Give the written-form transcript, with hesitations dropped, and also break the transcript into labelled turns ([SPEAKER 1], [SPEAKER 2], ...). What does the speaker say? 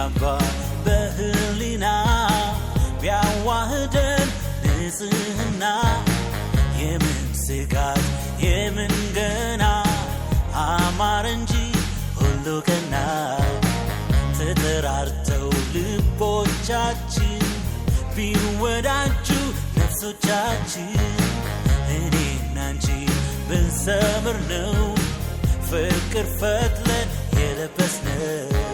[SPEAKER 1] ብንጋባ በህሊና ቢያዋህደን ንጽህና የምን ስጋት የምን ገና አማረ እንጂ ሁሉ ቀና ተጠራርተው ልቦቻችን ቢወዳጁ ነፍሶቻችን እኔና አንቺ ብንሰምር ነው ፍቅር ፈትለን የለበስነው